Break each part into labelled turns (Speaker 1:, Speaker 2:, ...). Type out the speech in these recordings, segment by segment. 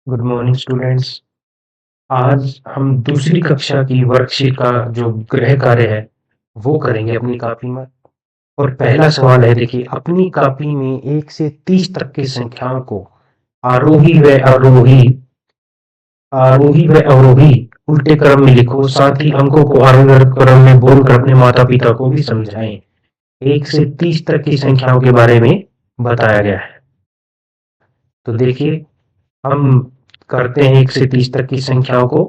Speaker 1: Good morning students. आज हम दूसरी कक्षा की वर्कशीट का जो गृह कार्य है वो करेंगे अपनी कॉपी में। और पहला सवाल है, देखिए, अपनी कॉपी में 1 से 30 तक की संख्याओं को आरोही व अवरोही आरोही व अवरोही उल्टे क्रम में लिखो। साथ ही अंकों को आरोही क्रम में बोलकर अपने माता पिता को भी समझाएं। 1 से 30 तक की संख्याओं के बारे में बताया गया है। तो देखिए, हम करते हैं 1 से 30 तक की संख्याओं को।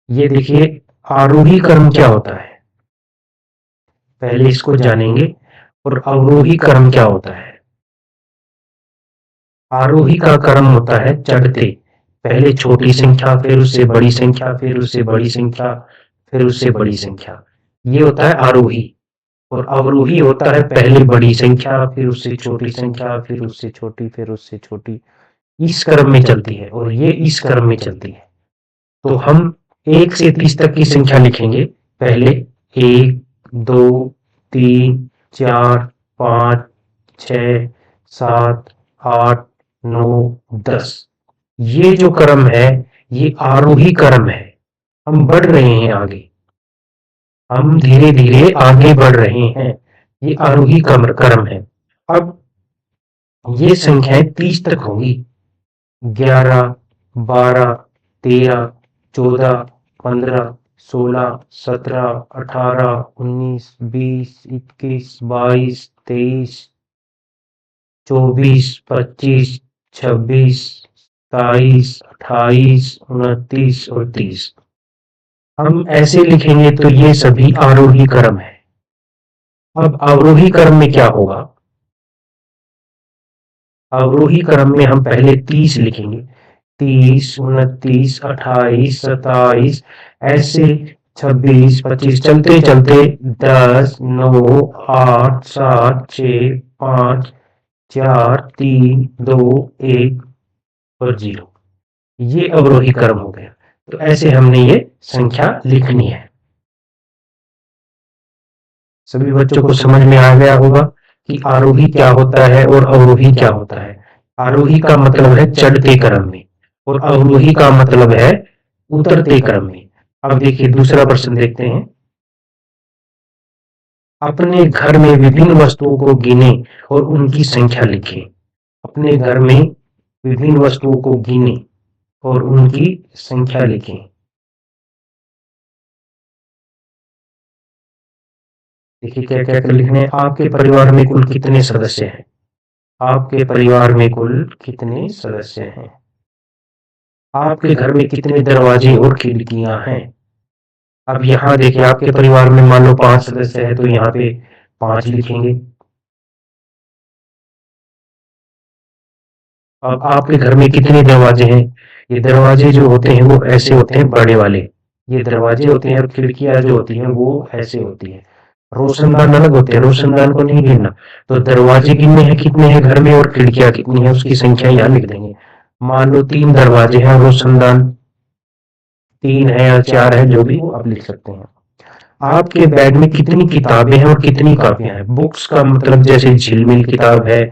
Speaker 1: ये देखिए, आरोही क्रम क्या होता है पहले इसको जानेंगे। और अवरोही क्रम क्या होता है। आरोही का क्रम होता है चढ़ते, पहले छोटी संख्या, फिर उससे बड़ी संख्या, फिर उससे बड़ी संख्या, फिर उससे बड़ी संख्या। ये होता है आरोही। और अवरोही होता है पहले बड़ी संख्या, फिर उससे छोटी संख्या, फिर उससे छोटी, फिर उससे छोटी। इस क्रम में चलती है और ये इस क्रम में चलती है। तो हम 1 से 30 तक की संख्या लिखेंगे। पहले 1, 2, 3, 4, 5, 6, 7, 8, 9, 10। ये जो क्रम है ये आरोही क्रम है। हम बढ़ रहे हैं आगे, हम धीरे धीरे आगे बढ़ रहे हैं। ये आरोही क्रम है। अब ये संख्याएं 30 तक होंगी। 11, 12, 13, 14, 15, 16, 17, 18, 19, 20, 21, 22, 23, 24, 25, 26, 27, 28, 29 और 30। हम ऐसे लिखेंगे तो ये सभी आरोही क्रम है। अब अवरोही क्रम में क्या होगा। अवरोही क्रम में हम पहले 30 लिखेंगे। 30, 29, 28, 27, ऐसे 26, 25, चलते चलते 10, 9, 8, 7, 6, 5, 4, 3, 2, 1 और 0। ये अवरोही क्रम हो गया। तो ऐसे हमने ये संख्या लिखनी है। सभी बच्चों को समझ में आ गया होगा कि आरोही क्या होता है और अवरोही क्या होता है। आरोही का मतलब है चढ़ते क्रम में और अवरोही का मतलब है उतरते क्रम में। अब देखिए, दूसरा प्रश्न देखते हैं। अपने घर में विभिन्न वस्तुओं को गिने और उनकी संख्या लिखें। अपने घर में विभिन्न वस्तुओं को गिने और उनकी संख्या लिखें। देखिए, क्या क्या लिखने। आपके परिवार में कुल कितने सदस्य हैं। आपके परिवार में कुल कितने सदस्य हैं। आपके घर में कितने दरवाजे और खिड़कियां हैं। अब यहाँ देखिए, आपके परिवार में मान लो 5 सदस्य है तो यहाँ पे 5 लिखेंगे। अब आपके घर में कितने दरवाजे हैं। ये दरवाजे जो होते हैं वो ऐसे होते हैं बड़े वाले, ये दरवाजे होते हैं। और खिड़कियां जो होती हैं वो ऐसे होती है। रोशनदान अलग होते हैं, रोशनदान को नहीं गिनना। तो दरवाजे गिनने हैं कितने हैं घर में और खिड़कियां कितनी है उसकी संख्या यहाँ लिख देंगे। मान लो 3 दरवाजे हैं, रोशनदान 3 है या 4 है, जो भी वो आप लिख सकते हैं। आपके बैग में कितनी किताबें हैं और कितनी कॉपियां हैं। बुक्स का मतलब जैसे झिलमिल किताब है,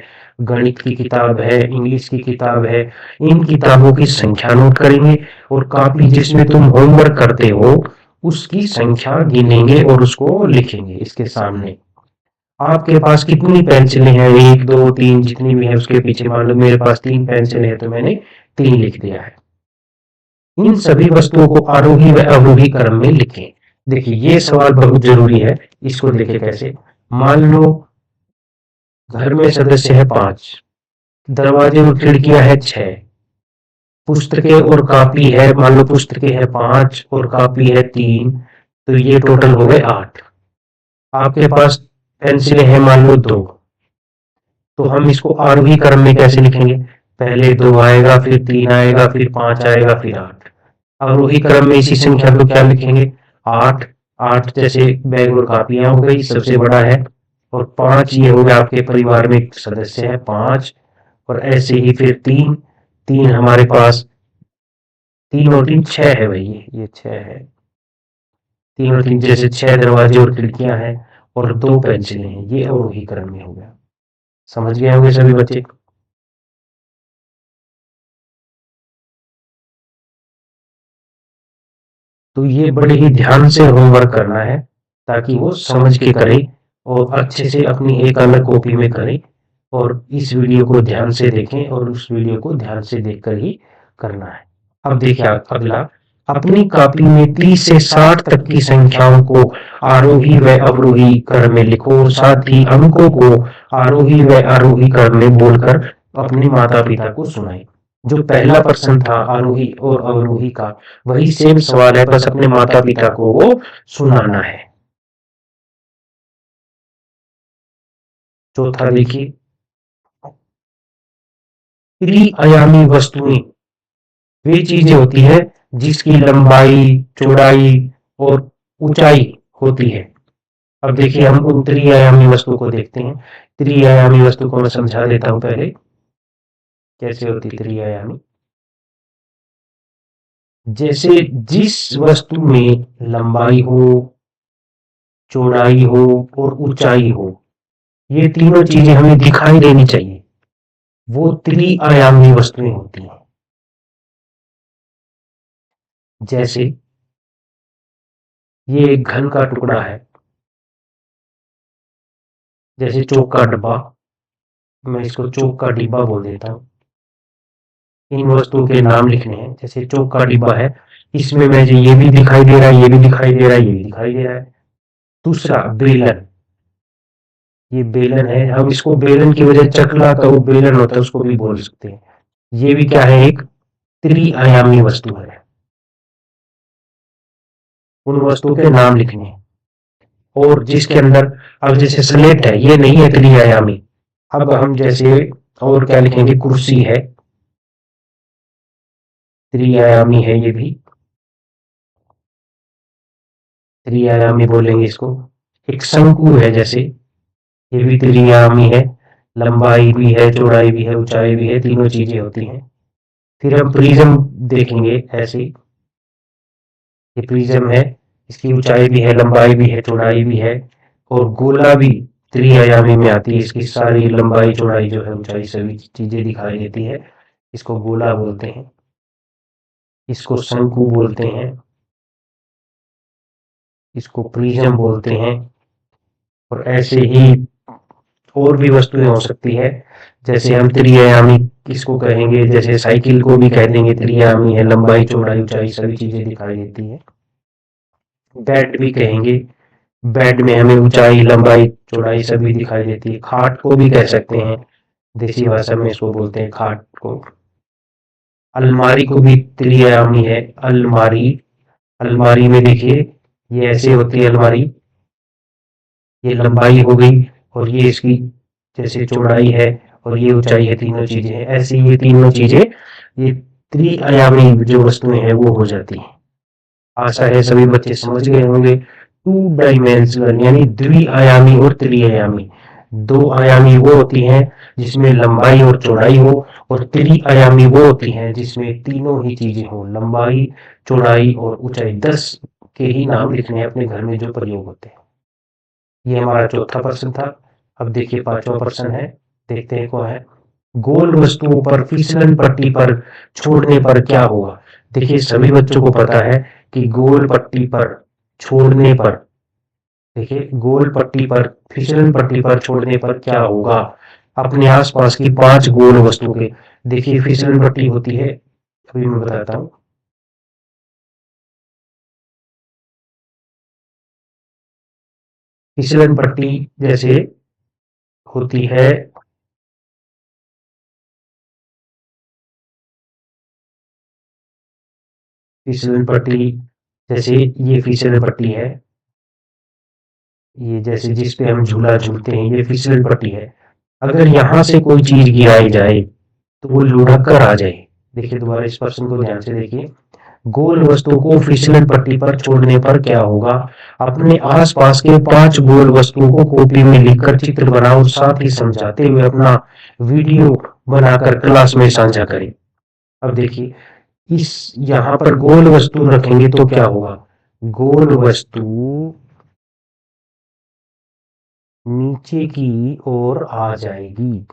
Speaker 1: गणित की किताब है, इंग्लिश की किताब है। इन किताबों की संख्या नोट करेंगे और कॉपी जिसमें तुम होमवर्क करते हो उसकी संख्या गिनेंगे और उसको लिखेंगे इसके सामने। आपके पास कितनी पेंसिलें हैं, 1, 2, 3, जितनी भी है उसके पीछे। मान लो मेरे पास 3 पेंसिलें हैं तो मैंने 3 लिख दिया है। इन सभी वस्तुओं को आरोही व अवरोही क्रम में लिखें। देखिए, ये सवाल बहुत जरूरी है। इसको देखें कैसे। मान लो घर में सदस्य है 5, दरवाजे और खिड़कियां है 6, पुस्तकें और कॉपी है, मान लो पुस्तकें है 5 और कॉपी है 3, तो ये टोटल हो गए 8। आपके पास पेंसिलें हैं मान लो 2, तो हम इसको आरोही क्रम में कैसे लिखेंगे। पहले 2 आएगा, फिर 3 आएगा, फिर 5 आएगा, फिर 8। अवरोही क्रम में इसी संख्या को क्या लिखेंगे, 8। 8 जैसे बैग और कापियां हो गई, सबसे बड़ा है। और 5 ये हो गया आपके परिवार में एक सदस्य है 5। और ऐसे ही फिर 3, 3 हमारे पास, 3 और 3 6 है भाई, ये 6 है। 3 और 3 जैसे 6 दरवाजे और खिड़कियां हैं और 2 पेंसिलें हैं। ये अवरोही क्रम में हो गया। समझ गए होंगे सभी बच्चे। तो ये बड़े ही ध्यान से होमवर्क करना है ताकि वो समझ के करे और अच्छे से अपनी एक अलग कॉपी में करें और इस वीडियो को ध्यान से देखें और उस वीडियो को ध्यान से देखकर ही करना है। अब देखिए अगला, अपनी कॉपी में 30 से 60 तक की संख्याओं को आरोही व अवरोही क्रम में लिखो और साथ ही अंकों को आरोही व आरोही क्रम में बोलकर अपने माता पिता को सुनाएं। जो पहला प्रश्न था आरोही और अवरोही का, वही सेम सवाल है, बस अपने माता पिता को वो सुनाना है। चौथा देखिए, त्रिआयामी वस्तुएं वे चीजें होती है जिसकी लंबाई, चौड़ाई और ऊंचाई होती है। अब देखिए हम उन त्रिआयामी वस्तु को देखते हैं। त्रिआयामी वस्तु को मैं समझा देता हूं पहले कैसे होती त्रिआयामी। जैसे जिस वस्तु में लंबाई हो, चौड़ाई हो और ऊंचाई हो, ये तीनों चीजें हमें दिखाई देनी चाहिए, वो त्रिआयामी वस्तुएं होती हैं। जैसे ये एक घन का टुकड़ा है, जैसे चौक का डब्बा, मैं इसको चौक का डिब्बा बोल देता हूँ। इन वस्तुओं के नाम लिखने हैं। जैसे चौक का डिब्बा है, इसमें मुझे ये भी दिखाई दे रहा है, ये भी दिखाई दे रहा है, ये भी दिखाई दे रहा है। दूसरा बेलन, ये बेलन है, हम इसको बेलन की वजह चकला का वो बेलन होता है उसको भी बोल सकते हैं। ये भी क्या है, एक त्रिआयामी वस्तु है। उन वस्तुओं के नाम लिखने हैं। और जिसके अंदर, अब जैसे स्लेट है, ये नहीं है त्रिआयामी। अब हम जैसे और क्या लिखेंगे, कुर्सी है, त्रिआयामी है, ये भी त्रिआयामी बोलेंगे इसको। एक शंकु है जैसे, ये भी त्रिआयामी है, लंबाई भी है, चौड़ाई भी है, ऊंचाई भी है, तीनों चीजें होती हैं। फिर हम प्रिज्म देखेंगे ऐसे, ये प्रिज्म है, इसकी ऊंचाई भी है, लंबाई भी है, चौड़ाई भी है। और गोला भी त्रिआयामी में आती है, इसकी सारी लंबाई, चौड़ाई जो है, ऊंचाई सभी चीजें दिखाई देती है। इसको गोला बोलते हैं, इसको शंकु बोलते हैं, इसको प्रिज्म बोलते हैं। और ऐसे ही और भी वस्तुएं हो सकती है। जैसे हम त्रिआयामी किसको कहेंगे, जैसे साइकिल को भी कह देंगे त्रिआयामी है, लंबाई, चौड़ाई, ऊंचाई सभी चीजें दिखाई देती है। बेड भी कहेंगे, बेड में हमें ऊंचाई, लंबाई, चौड़ाई सभी दिखाई देती है। खाट को भी कह सकते हैं, देसी भाषा में इसको बोलते हैं खाट को। अलमारी को भी त्रिआयामी है, अलमारी, अलमारी में देखिए ये ऐसे होती है अलमारी, ये लंबाई हो गई और ये इसकी जैसे चौड़ाई है और ये ऊंचाई है, तीनों चीजें हैं। ऐसी ये तीनों चीजें ये त्रिआयामी जो वस्तुएं हैं वो हो जाती हैं। आशा है सभी बच्चे समझ गए होंगे। टू डायमेंशनल यानी द्विआयामी और त्रिआयामी। दो आयामी वो होती हैं जिसमें लंबाई और चौड़ाई हो, और त्रिआयामी वो होती हैं जिसमें तीनों ही चीजें हो, लंबाई, चौड़ाई और ऊंचाई। 10 के ही नाम लिखने हैं अपने घर में जो प्रयोग होते हैं। ये हमारा चौथा प्रश्न था। अब देखिए पांचवा प्रश्न है, देखते हैं कौन है। गोल वस्तुओं पर फिसलन पट्टी पर छोड़ने पर क्या होगा। देखिए सभी बच्चों को पता है कि गोल पट्टी पर छोड़ने पर, देखिए गोल पट्टी पर, फिसलन पट्टी पर छोड़ने पर क्या होगा। अपने आसपास की 5 गोल वस्तु के, देखिए फिसलन पट्टी होती है, अभी मैं बताता हूँ। फिसलन पट्टी जैसे होती है, फिसलन पट्टी जैसे ये फिसलन पट्टी है, ये जैसे जिस पे हम झूला झूलते हैं, ये फिसलन पट्टी है। अगर यहाँ से कोई चीज गिराई जाए तो वो लुढ़क कर आ जाए। देखिए दोबारा इस प्रश्न को ध्यान से देखिए। गोल वस्तु को फिसलन पट्टी पर छोड़ने पर क्या होगा। अपने आसपास के 5 गोल वस्तुओं को कॉपी में लिखकर चित्र बनाओ, साथ ही समझाते हुए अपना वीडियो बनाकर क्लास में साझा करें। अब देखिए इस यहाँ पर गोल वस्तु रखेंगे तो क्या होगा, गोल वस्तु नीचे की ओर आ जाएगी।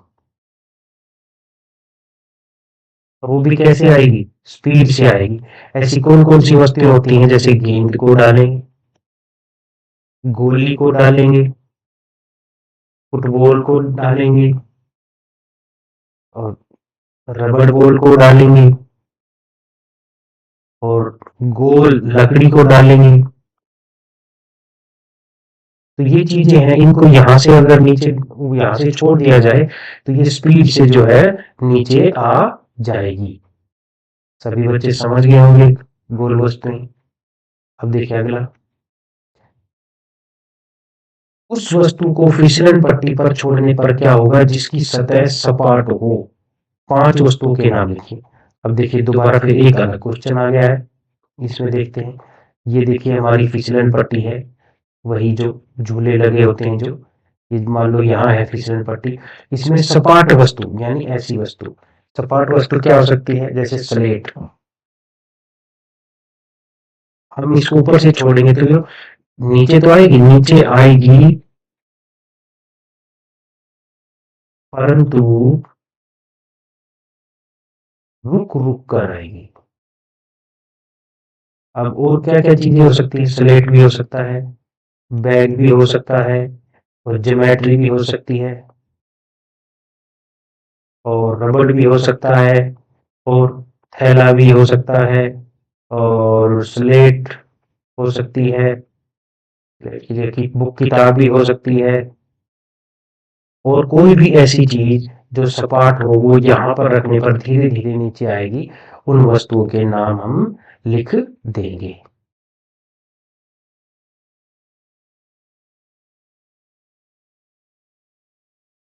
Speaker 1: वो भी कैसे आएगी, स्पीड से आएगी। ऐसी कौन कौन सी वस्तुएं होती हैं, जैसे गेंद को डालेंगे, गोली को डालेंगे, फुटबॉल को डालेंगे और रबड़ बॉल को डालेंगे और गोल लकड़ी को डालेंगे। तो ये चीजें हैं, इनको यहाँ से अगर नीचे यहाँ से छोड़ दिया जाए तो ये स्पीड से जो है नीचे आ जाएगी। सभी बच्चे समझ गए होंगे गोल वस्तुएं। अब देखिए अगला, उस वस्तु को फिसलन पट्टी पर छोड़ने पर क्या होगा जिसकी सतह सपाट हो। 5 वस्तुओं के नाम लिखिए। अब देखिए दोबारा फिर एक अलग क्वेश्चन आ गया है, इसमें देखते हैं। ये देखिए हमारी फिसलन पट्टी है, वही जो झूले लगे होते हैं, जो ये मान लो यहाँ है फिसलन पट्टी। इसमें सपाट वस्तु यानी ऐसी वस्तु, सपाट वस्तु क्या हो सकती है, जैसे स्लेट। हम इसको ऊपर से छोड़ेंगे तो जो नीचे तो आएगी, नीचे आएगी परंतु रुक रुक कर आएगी। अब और क्या क्या चीजें हो सकती है, स्लेट भी हो सकता है, बैग भी हो सकता है और ज्योमेट्री भी हो सकती है और रबड़ भी हो सकता है और थैला भी हो सकता है और स्लेट हो सकती है, की बुक किताब भी हो सकती है। और कोई भी ऐसी चीज जो सपाट हो वो यहाँ पर रखने पर धीरे धीरे नीचे आएगी, उन वस्तुओं के नाम हम लिख देंगे।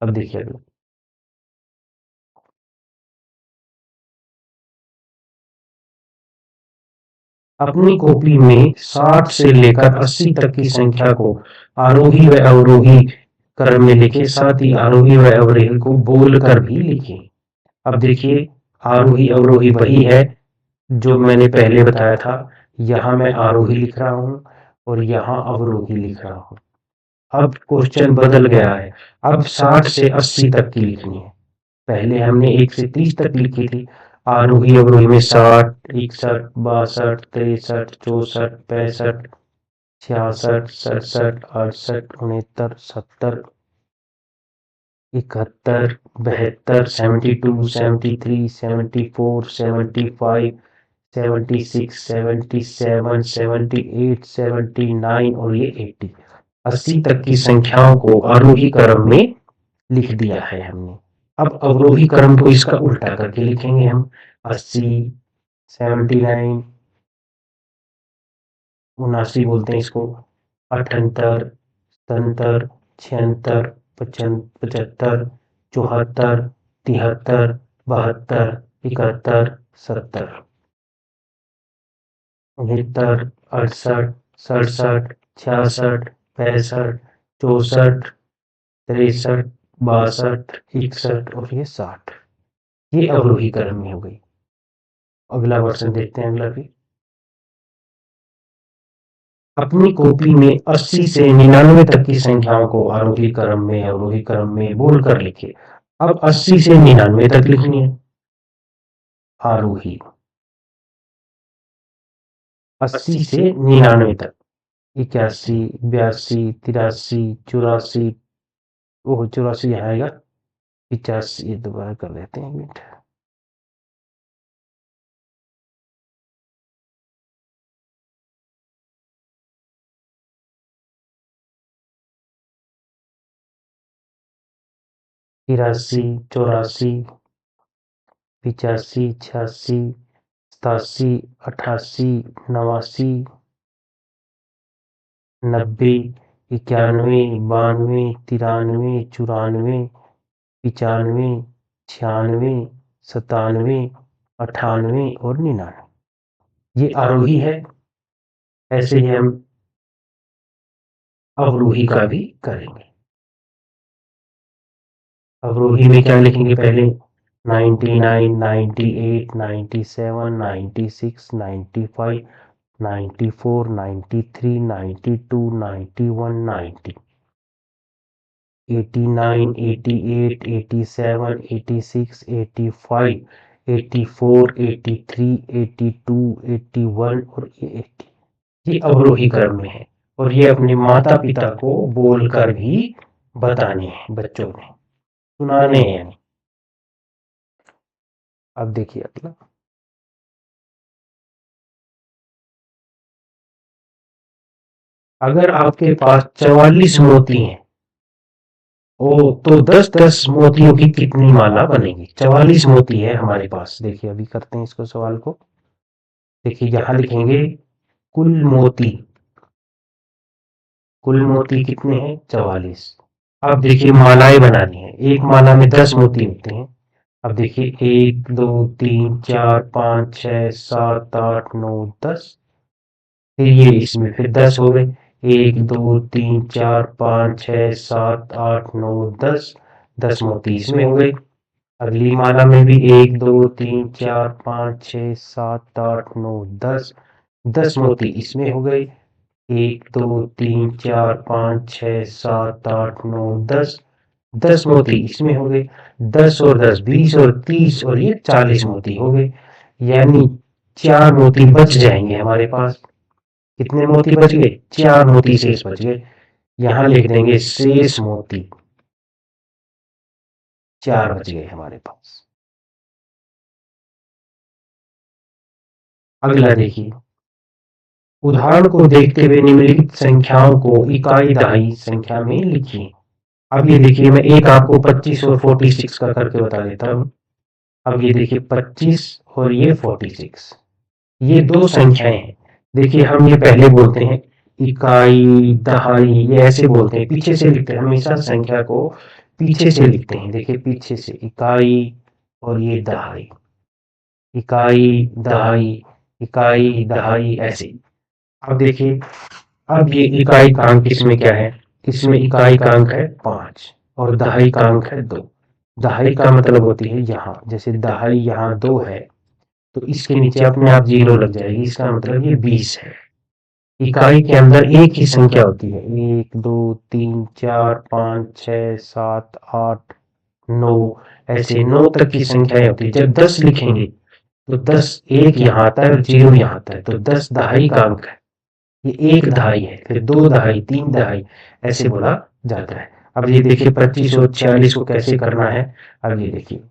Speaker 1: अब देखिए अगला, अपनी कॉपी में 60 से लेकर 80 तक की संख्या को आरोही व अवरोही क्रम में लिखे, साथ ही आरोही व अवरोही को बोलकर भी लिखें। अब देखिए आरोही अवरोही वही है जो मैंने पहले बताया था। यहाँ मैं आरोही लिख रहा हूँ और यहाँ अवरोही लिख रहा हूँ। अब क्वेश्चन बदल गया है, अब 60 से 80 तक की लिखनी है। पहले हमने 1 से 30 तक लिखी थी। आरोही अवरोही में 60, 61, 62, 63, 64, 65, 66, 67, 68, 69, 70, 71, 72, 72, 73, 74, 75, 76, 77, 78, 79 और ये 80, 80 तक की संख्याओं को आरोही क्रम में लिख दिया है हमने। अब अवरोही क्रम को इसका उल्टा करके लिखेंगे हम। 80, 79, 79 बोलते हैं इसको, 78, 77, 76, 75, 74, 73, 72, 71, 70, 69, 68, 67, 66, 65, 64, 63, 62, 61 और ये 60। ये अवरोही क्रम में हो गई। अगला वर्षन देखते हैं, अगला भी। अपनी कॉपी में 80 से 99 तक की संख्याओं को आरोही क्रम में अवरोही क्रम में बोलकर लिखे। अब 80 से 99 तक लिखनी है आरोही, 80 से 99 तक, 81, 82, 83, 84, ओह 84 यहाँ आएगा, 85, दोबारा कर लेते हैं एक मिनट, 83, 84, 85, 86, 87, 88, 89, 90, 91, 92, 93, 94, 95, 96, 97, 98 और 99। ये आरोही है। ऐसे ही हम अवरोही का भी करेंगे। अवरोही में क्या लिखेंगे पहले, 99, 98, 97, 96, 95, 94, 93, 92, 91, 90, 89, 88, 87, 86, 85, 84, 83, 82, 81 और ये 80, ये अवरोही क्रम में है और ये अपने माता पिता को बोलकर भी बताने हैं, बच्चों ने सुनाने हैं। यानी अब देखिए अगला, अगर आपके पास 44 मोती हैं ओ तो 10-10 मोतियों की कितनी माला बनेगी? 44 मोती है हमारे पास। देखिए अभी करते हैं इसको सवाल को। देखिए यहां लिखेंगे कुल मोती, कुल मोती कितने हैं? 44। अब देखिए मालाएं बनानी है, एक माला में 10 मोती होते हैं। अब देखिए 1 2 3 4 5 6 7 8 9 10, फिर ये इसमें फिर 10 हो गए। 1 2 3 4 5 6 7 8 9 10, 10 मोती इसमें हो गए। अगली माला में भी 1 2 3 4 5 6 7 8 9 10, 10 मोती इसमें हो गए। 1 2 3 4 5 6 7 8 9 10, 10 मोती इसमें हो गए। 10 और 10 20 और 30 और ये 40 मोती हो गए। यानी 4 मोती बच जाएंगे हमारे पास। कितने मोती बच गए? 4 मोती शेष बच गए। यहां लिख देंगे शेष मोती 4 बच गए हमारे पास। अगला देखिए, उदाहरण को देखते हुए निम्नलिखित संख्याओं को इकाई दहाई संख्या में लिखिए। अब ये देखिए मैं एक आपको 25 और 46 का करके बता देता हूं। अब ये देखिए 25 और ये 46, ये दो संख्याएं हैं। देखिए हम ये पहले बोलते हैं इकाई दहाई, ये ऐसे बोलते हैं, पीछे से लिखते हैं, हमेशा संख्या को पीछे से लिखते हैं। देखिए पीछे से इकाई और ये दहाई, इकाई दहाई, इकाई दहाई, ऐसे। अब देखिए, अब ये इकाई का अंक इसमें क्या है? इसमें इकाई का अंक है 5 और दहाई का अंक है 2। दहाई का मतलब होती है यहाँ, जैसे दहाई यहाँ 2 है तो इसके नीचे अपने आप 0 लग जाएगी, इसका मतलब ये 20 है। इकाई के अंदर एक ही संख्या होती है, 1 2 3 4 5 6 7 8 9, ऐसे 9 तक की संख्याएं होती है। जब 10 लिखेंगे तो 10 एक यहाँ आता है और 0 यहाँ आता है, तो 10 दहाई का अंक है। ये एक दहाई है, फिर 2 दहाई, 3 दहाई, ऐसे बोला जाता है। अब ये देखिए 25 और 46 को कैसे करना है। अब ये देखिए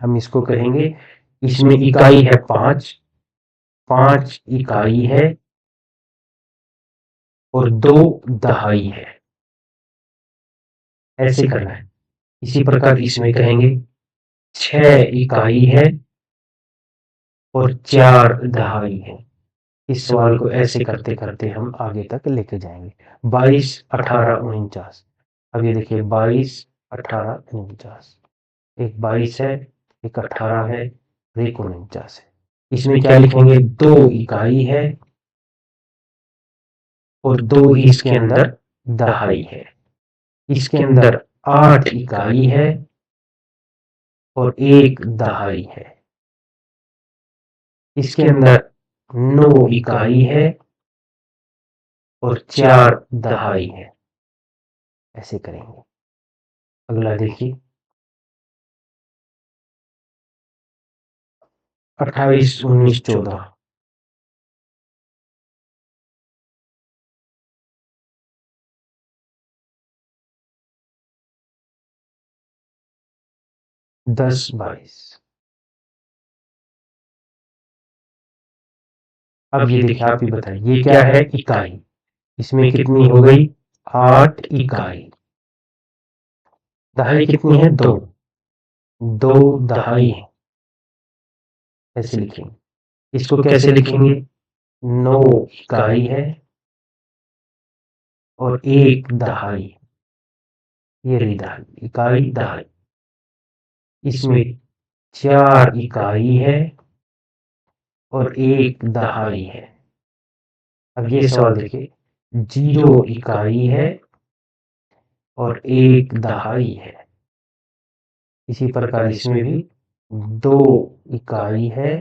Speaker 1: हम इसको कहेंगे, इसमें इकाई है 5, 5 इकाई है और 2 दहाई है, ऐसे करना है। इसी प्रकार इसमें कहेंगे 6 इकाई है और 4 दहाई है। इस सवाल को ऐसे करते करते हम आगे तक लेके जाएंगे। 22 18 49, अब ये देखिए 22 18 49, एक 22 है, एक 18 है, एक 49 है। इसमें क्या लिखेंगे? 2 इकाई है और 2 ही इसके अंदर दहाई है। इसके अंदर 8 इकाई है और 1 दहाई है। इसके अंदर 9 इकाई है और 4 दहाई है, ऐसे करेंगे। अगला देखिए 28 19 14, 10 22। अब ये देखिए आप ही बताइए ये क्या है? इकाई। इसमें कितनी हो गई? 8 इकाई। दहाई कितनी है? 2, 2 दहाई है, ऐसे लिखेंगे। इसको कैसे लिखेंगे? 9 इकाई है और 1 दहाई, ये रही दहाई, इकाई दहाई। इसमें 4 इकाई है और 1 दहाई है। अब ये सवाल देखिए, 0 इकाई है और 1 दहाई है। इसी प्रकार इसमें भी 2 इकाई है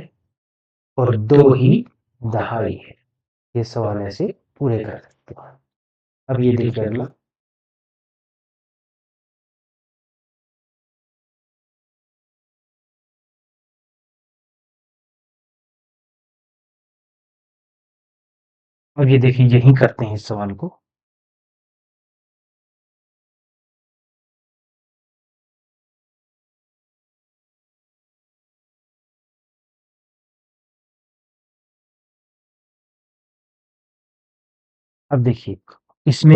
Speaker 1: और 2 ही दहाई है। ये सवाल ऐसे पूरे कर सकते हैं। अब ये देखिए अगला, अब ये देखिए यही करते हैं इस सवाल को। अब देखिए इसमें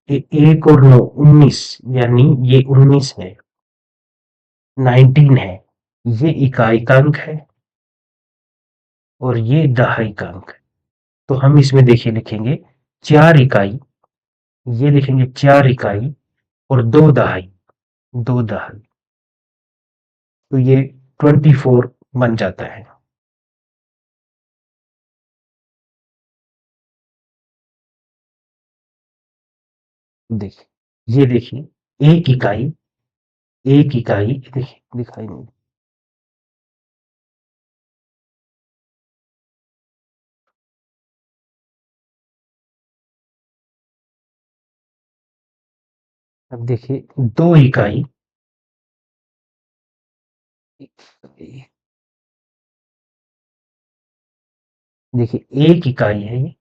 Speaker 1: एक और 9 19 यानी ये 19 है, 19 है, ये इकाइकांक है और ये दहाइकांक है। तो हम इसमें देखिए लिखेंगे 4 इकाई, ये लिखेंगे 4 इकाई और 2 दहाई, 2 दहाई, तो ये 24 बन जाता है। देखिए ये देखिए एक इकाई, एक इकाई देखिए दिखाई नहीं। अब देखिए 2 इकाई, देखिए 1 इकाई है ये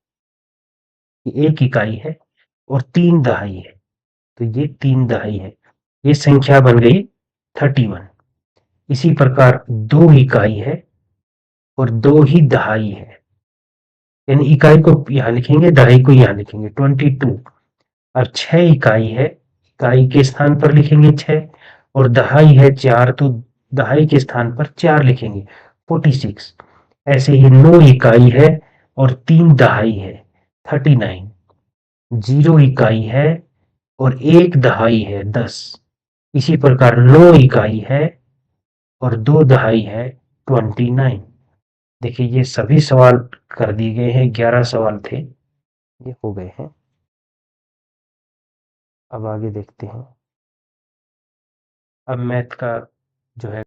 Speaker 1: 1 इकाई है और 3 दहाई है, तो ये 3 दहाई है। ये संख्या बन गई 31। इसी प्रकार 2 इकाई है और 2 ही दहाई है, यानी इकाई को यहाँ लिखेंगे, दहाई को यहाँ लिखेंगे 22। और 6 इकाई है, इकाई के स्थान पर लिखेंगे 6 और दहाई है 4, तो दहाई के स्थान पर 4 लिखेंगे 46। ऐसे ही 9 इकाई है और 3 दहाई है 39। 0 इकाई है और 1 दहाई है 10। इसी प्रकार 9 इकाई है और 2 दहाई है 29। देखिए ये सभी सवाल कर दिए गए हैं, 11 सवाल थे, ये हो गए हैं। अब आगे देखते हैं। अब मैथ का जो है